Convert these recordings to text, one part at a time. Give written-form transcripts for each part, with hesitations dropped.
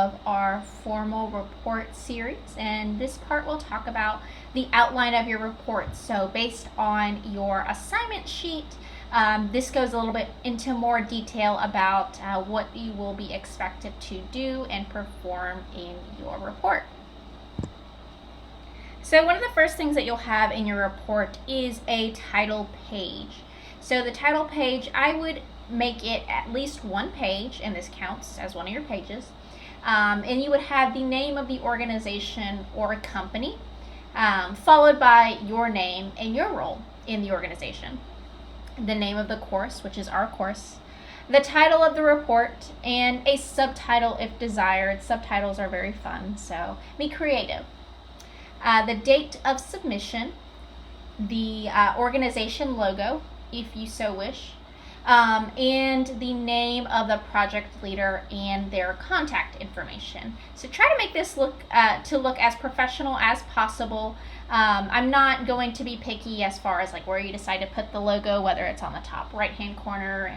Of our formal report series, and this part will talk about the outline of your report. So based on your assignment sheet, this goes a little bit into more detail about what you will be expected to do and perform in your report. So one of the first things that you'll have in your report is a title page. So the title page, I would make it at least one page, and this counts as one of your pages. And you would have the name of the organization or company, followed by your name and your role in the organization, the name of the course, which is our course, the title of the report, and a subtitle if desired. Subtitles are very fun, so be creative. The date of submission, the organization logo, if you so wish, and the name of the project leader and their contact information. So try to make this look as professional as possible. I'm not going to be picky as far as like where you decide to put the logo, whether it's on the top right hand corner,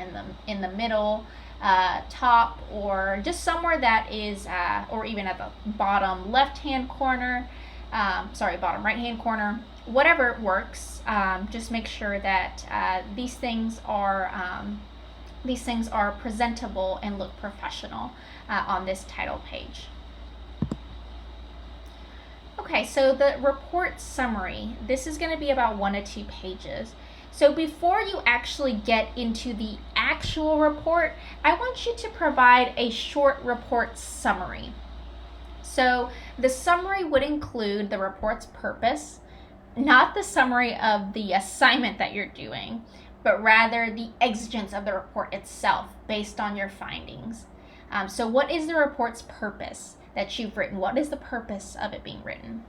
in the middle, top, or just somewhere that is, or even at the bottom left hand corner. Bottom right hand corner. Whatever works. Just make sure that these things are presentable and look professional on this title page. Okay, so the report summary. This is going to be about 1 to 2 pages. So before you actually get into the actual report, I want you to provide a short report summary. So the summary would include the report's purpose, not the summary of the assignment that you're doing, but rather the exigence of the report itself based on your findings. So what is the report's purpose that you've written? What is the purpose of it being written?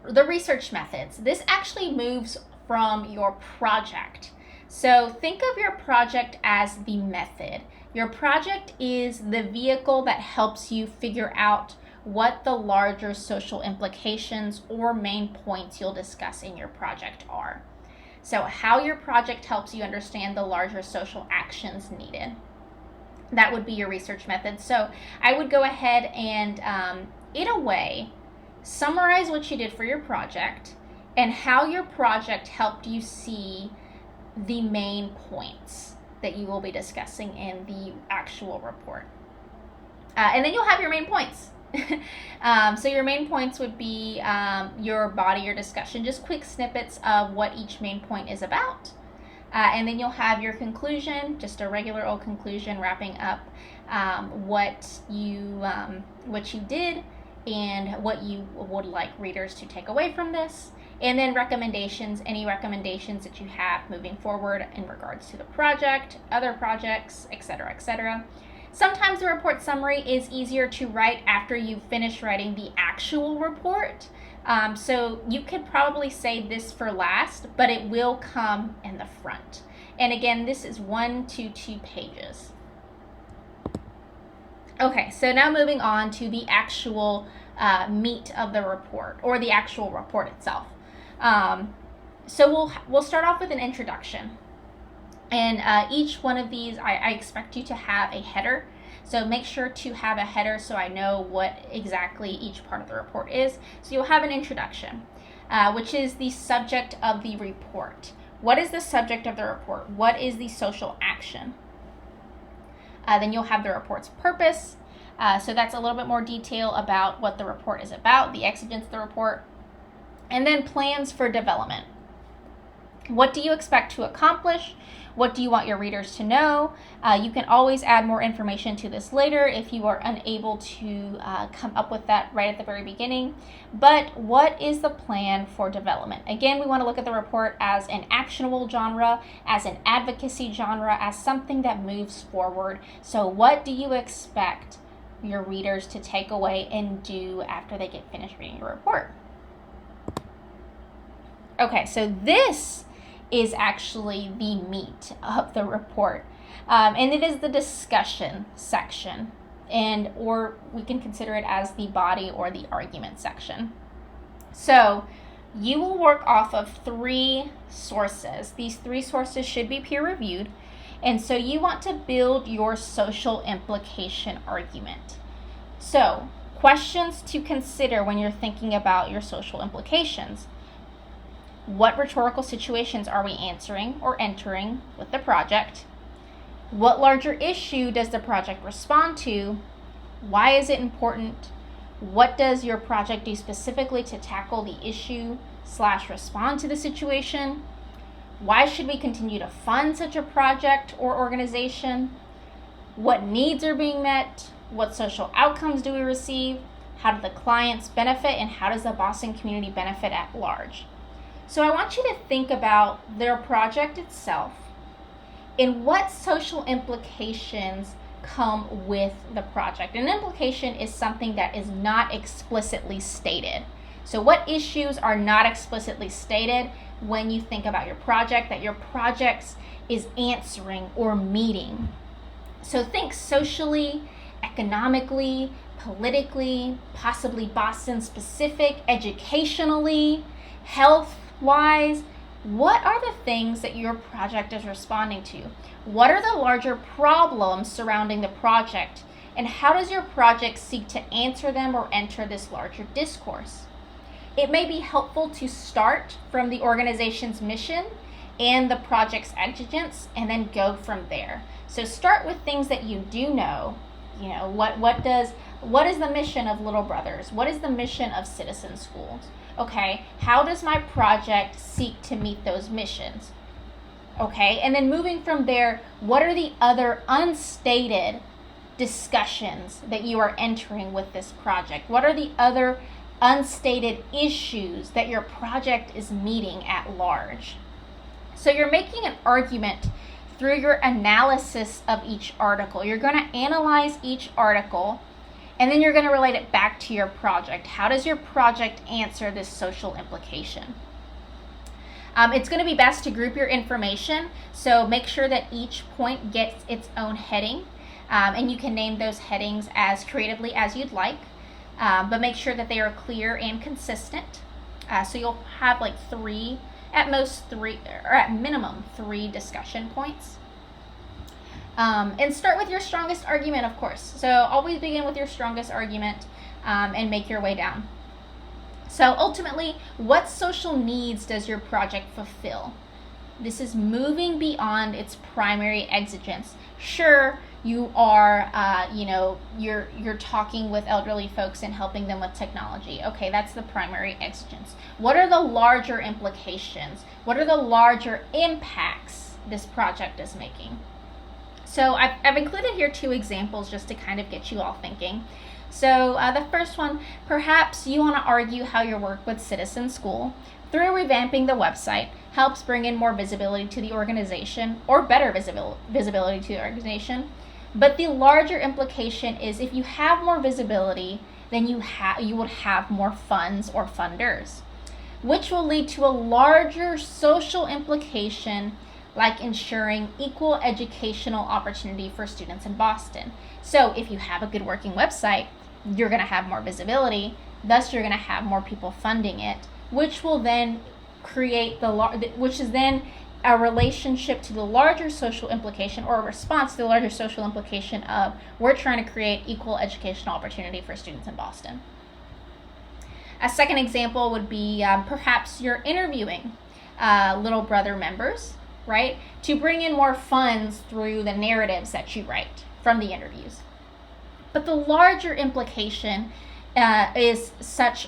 The research methods. This actually moves from your project. So think of your project as the method. Your project is the vehicle that helps you figure out what the larger social implications or main points you'll discuss in your project are. So how your project helps you understand the larger social actions needed. That would be your research method. So I would go ahead and, in a way, summarize what you did for your project and how your project helped you see the main points that you will be discussing in the actual report. And then you'll have your main points. So your main points would be your body, your discussion, just quick snippets of what each main point is about. And then you'll have your conclusion, just a regular old conclusion wrapping up what you did and what you would like readers to take away from this. And then recommendations, any recommendations that you have moving forward in regards to the project, other projects, etc., etc. Sometimes the report summary is easier to write after you finish writing the actual report. So you could probably save this for last, but it will come in the front. And again, this is 1 to 2 pages. Okay, so now moving on to the actual meat of the report, or the actual report itself. So we'll start off with an introduction. And each one of these, I expect you to have a header. So make sure to have a header so I know what exactly each part of the report is. So you'll have an introduction, which is the subject of the report. What is the subject of the report? What is the social action? Then you'll have the report's purpose. So that's a little bit more detail about what the report is about, the exigence of the report. And then plans for development. What do you expect to accomplish? What do you want your readers to know? You can always add more information to this later if you are unable to come up with that right at the very beginning. But what is the plan for development? Again, we want to look at the report as an actionable genre, as an advocacy genre, as something that moves forward. So what do you expect your readers to take away and do after they get finished reading your report? Okay, so this is actually the meat of the report. And it is the discussion section, or we can consider it as the body or the argument section. So you will work off of 3 sources. These 3 sources should be peer reviewed. And so you want to build your social implication argument. So, questions to consider when you're thinking about your social implications. What rhetorical situations are we answering or entering with the project? What larger issue does the project respond to? Why is it important? What does your project do specifically to tackle the issue / respond to the situation? Why should we continue to fund such a project or organization? What needs are being met? What social outcomes do we receive? How do the clients benefit? And how does the Boston community benefit at large? So I want you to think about their project itself and what social implications come with the project. An implication is something that is not explicitly stated. So what issues are not explicitly stated when you think about your project that your project is answering or meeting? So think socially, economically, politically, possibly Boston specific, educationally, health wise. What are the things that your project is responding to? What are the larger problems surrounding the project? And how does your project seek to answer them or enter this larger discourse? It may be helpful to start from the organization's mission and the project's exigence and then go from there. So start with things that you do know. You know, what is the mission of Little Brothers? What is the mission of Citizen Schools? Okay, how does my project seek to meet those missions? Okay, and then moving from there, what are the other unstated discussions that you are entering with this project? What are the other unstated issues that your project is meeting at large? So you're making an argument through your analysis of each article. You're going to analyze each article and then you're going to relate it back to your project. How does your project answer this social implication? It's going to be best to group your information, so make sure that each point gets its own heading, and you can name those headings as creatively as you'd like, but make sure that they are clear and consistent. So you'll have like at minimum three discussion points. And start with your strongest argument, of course. So always begin with your strongest argument and make your way down. So ultimately, what social needs does your project fulfill? This is moving beyond its primary exigence. Sure, you are, you're talking with elderly folks and helping them with technology. Okay, that's the primary exigence. What are the larger implications? What are the larger impacts this project is making? So I've included here two examples just to kind of get you all thinking. So the first one, perhaps you want to argue how your work with Citizen School through revamping the website helps bring in more visibility to the organization or better visibility to the organization. But the larger implication is if you have more visibility, then you would have more funds or funders, which will lead to a larger social implication like ensuring equal educational opportunity for students in Boston. So if you have a good working website, you're going to have more visibility, thus you're going to have more people funding it, which will then create which is then a relationship to the larger social implication or a response to the larger social implication of we're trying to create equal educational opportunity for students in Boston. A second example would be perhaps you're interviewing Little Brother members, right, to bring in more funds through the narratives that you write from the interviews. But the larger implication is such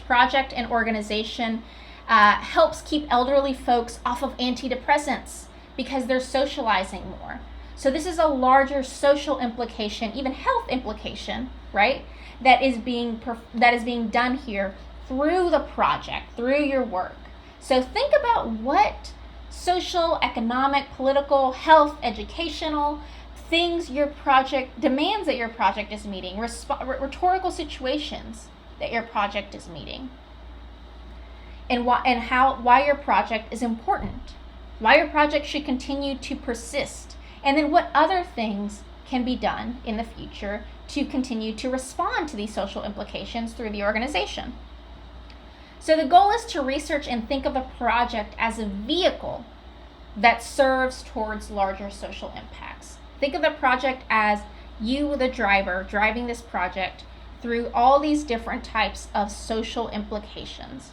project and organization helps keep elderly folks off of antidepressants because they're socializing more. So this is a larger social implication, even health implication, right? That is being done here through the project, through your work. So think about what social, economic, political, health, educational things your project demands that your project is meeting, rhetorical situations that your project is meeting, and why your project is important, why your project should continue to persist, and then what other things can be done in the future to continue to respond to these social implications through the organization. So the goal is to research and think of a project as a vehicle that serves towards larger social impacts. Think of the project as You, the driver, driving this project through all these different types of social implications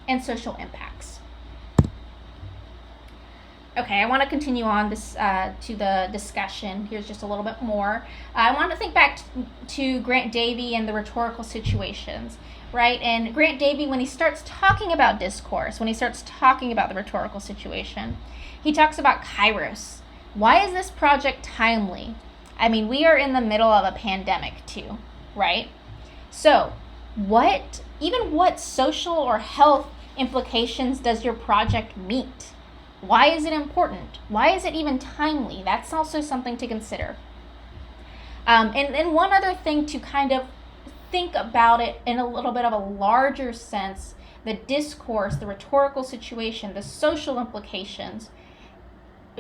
and social impacts. Okay, I want to continue on this to the discussion. Here's just a little bit more. I want to think back to Grant Davey and the rhetorical situations, right? And Grant Davey, when he starts talking about discourse, when he starts talking about the rhetorical situation, he talks about kairos. Why is this project timely? I mean, we are in the middle of a pandemic too, right? So, what social or health implications does your project meet? Why is it important? Why is it even timely? That's also something to consider. And one other thing to kind of think about it in a little bit of a larger sense, the discourse, the rhetorical situation, the social implications.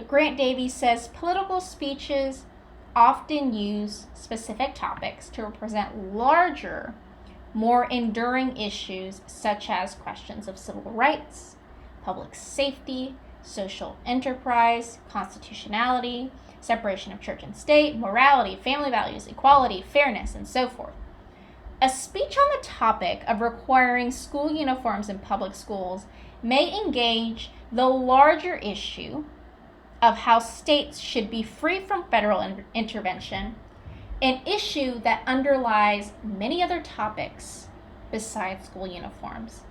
Grant Davey says political speeches often use specific topics to represent larger, more enduring issues such as questions of civil rights, public safety, social enterprise, constitutionality, separation of church and state, morality, family values, equality, fairness, and so forth. A speech on the topic of requiring school uniforms in public schools may engage the larger issue of how states should be free from federal intervention, an issue that underlies many other topics besides school uniforms.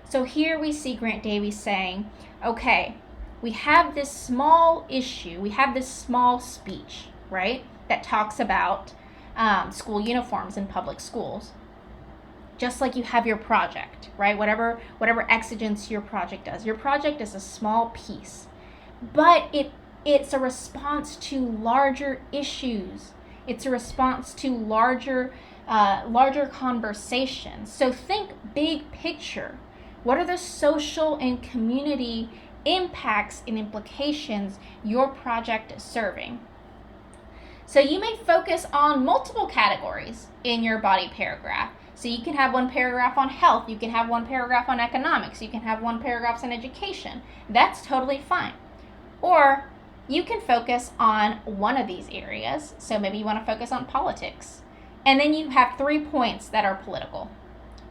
So here we see Grant Davey saying, okay, we have this small issue, we have this small speech, right, that talks about school uniforms in public schools. Just like you have your project, right? Whatever exigence your project does. Your project is a small piece, but it's a response to larger issues. It's a response to larger conversations. So think big picture. What are the social and community impacts and implications your project is serving? So you may focus on multiple categories in your body paragraph. So you can have one paragraph on health, you can have one paragraph on economics, you can have one paragraph on education. That's totally fine. Or you can focus on one of these areas. So maybe you want to focus on politics. And then you have 3 points that are political.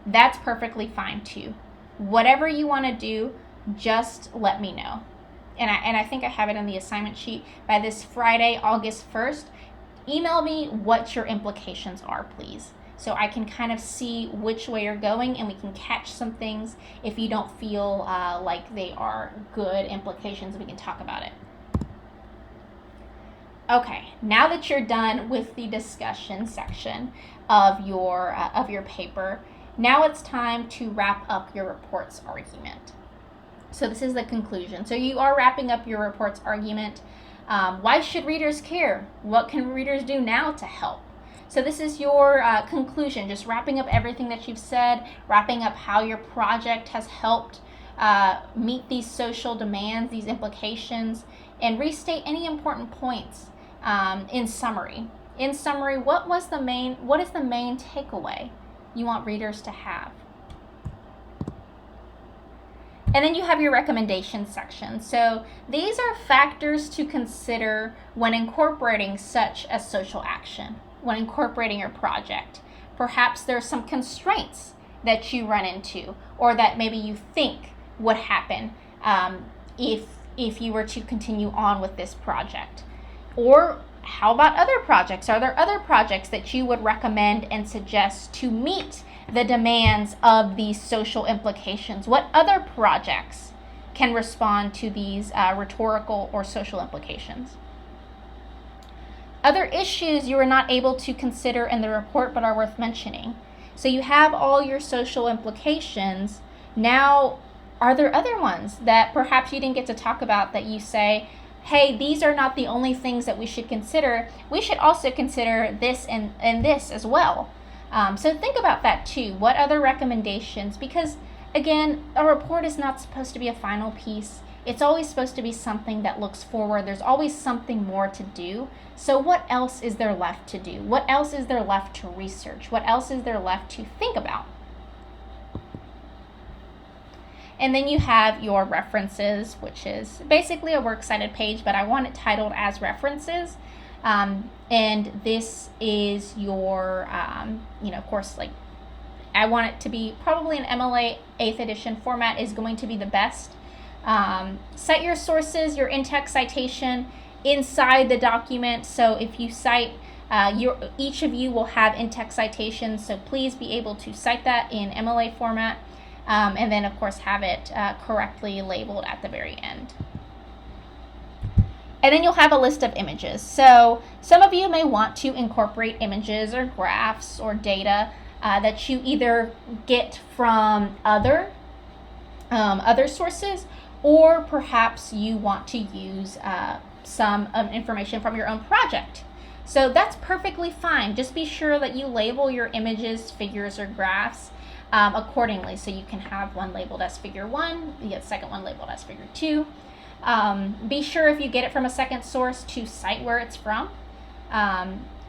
That's perfectly fine too. Whatever you want to do, just let me know. And I think I have it on the assignment sheet. By this Friday, August 1st, email me what your implications are, please. So I can kind of see which way you're going, and we can catch some things. If you don't feel like they are good implications, we can talk about it. Okay, now that you're done with the discussion section of your paper, now it's time to wrap up your report's argument. So this is the conclusion. So you are wrapping up your report's argument. Why should readers care? What can readers do now to help? So this is your conclusion, just wrapping up everything that you've said, wrapping up how your project has helped meet these social demands, these implications, and restate any important points in summary. In summary, what is the main takeaway you want readers to have? And then you have your recommendation section. So these are factors to consider when incorporating such a social action, when incorporating your project. Perhaps there's some constraints that you run into, or that maybe you think would happen if you were to continue on with this project. Or how about other projects? Are there other projects that you would recommend and suggest to meet the demands of these social implications? What other projects can respond to these rhetorical or social implications? Other issues you were not able to consider in the report but are worth mentioning. So you have all your social implications. Now, are there other ones that perhaps you didn't get to talk about that you say, hey, these are not the only things that we should consider. We should also consider this and this as well. So think about that too. What other recommendations? Because again, a report is not supposed to be a final piece. It's always supposed to be something that looks forward. There's always something more to do. So what else is there left to do? What else is there left to research? What else is there left to think about? And then you have your references, which is basically a works cited page, but I want it titled as references. And this is your, of course, like I want it to be probably an MLA 8th edition format is going to be the best. Cite your sources, your in-text citation inside the document. So if you cite, each of you will have in-text citations. So please be able to cite that in MLA format. And then, of course, have it correctly labeled at the very end. And then you'll have a list of images. So some of you may want to incorporate images or graphs or data that you either get from other sources, or perhaps you want to use some information from your own project. So that's perfectly fine. Just be sure that you label your images, figures, or graphs accordingly. So you can have one labeled as figure 1, the second one labeled as figure 2. Be sure if you get it from a second source to cite where it's from.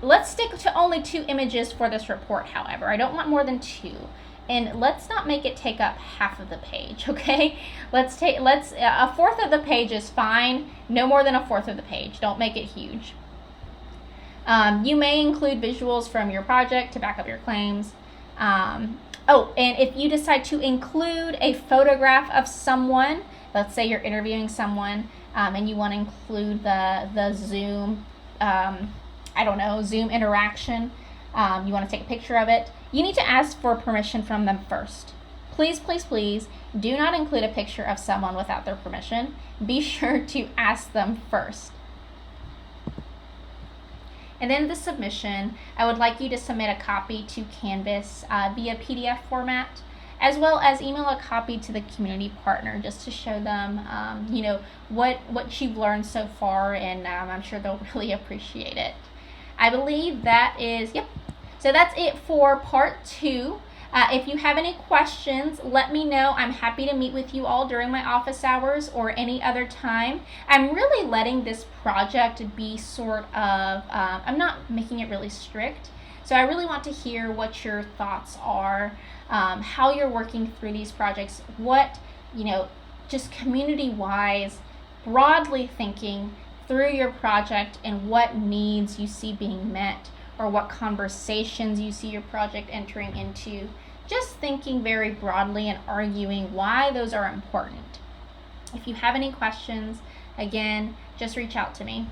Let's stick to only 2 images for this report, however. I don't want more than 2. And let's not make it take up half of the page, okay? A fourth of the page is fine. No more than a fourth of the page. Don't make it huge. You may include visuals from your project to back up your claims. And if you decide to include a photograph of someone, let's say you're interviewing someone, and you want to include the Zoom, Zoom interaction, you want to take a picture of it, you need to ask for permission from them first. Please, please, please do not include a picture of someone without their permission. Be sure to ask them first. And then the submission, I would like you to submit a copy to Canvas via PDF format, as well as email a copy to the community partner just to show them, what you've learned so far, and I'm sure they'll really appreciate it. I believe that is, So that's it for part 2. If you have any questions, let me know. I'm happy to meet with you all during my office hours or any other time. I'm really letting this project be sort of, I'm not making it really strict. So I really want to hear what your thoughts are, how you're working through these projects, what, just community-wise, broadly thinking through your project and what needs you see being met, or what conversations you see your project entering into. Just thinking very broadly and arguing why those are important. If you have any questions, again, just reach out to me.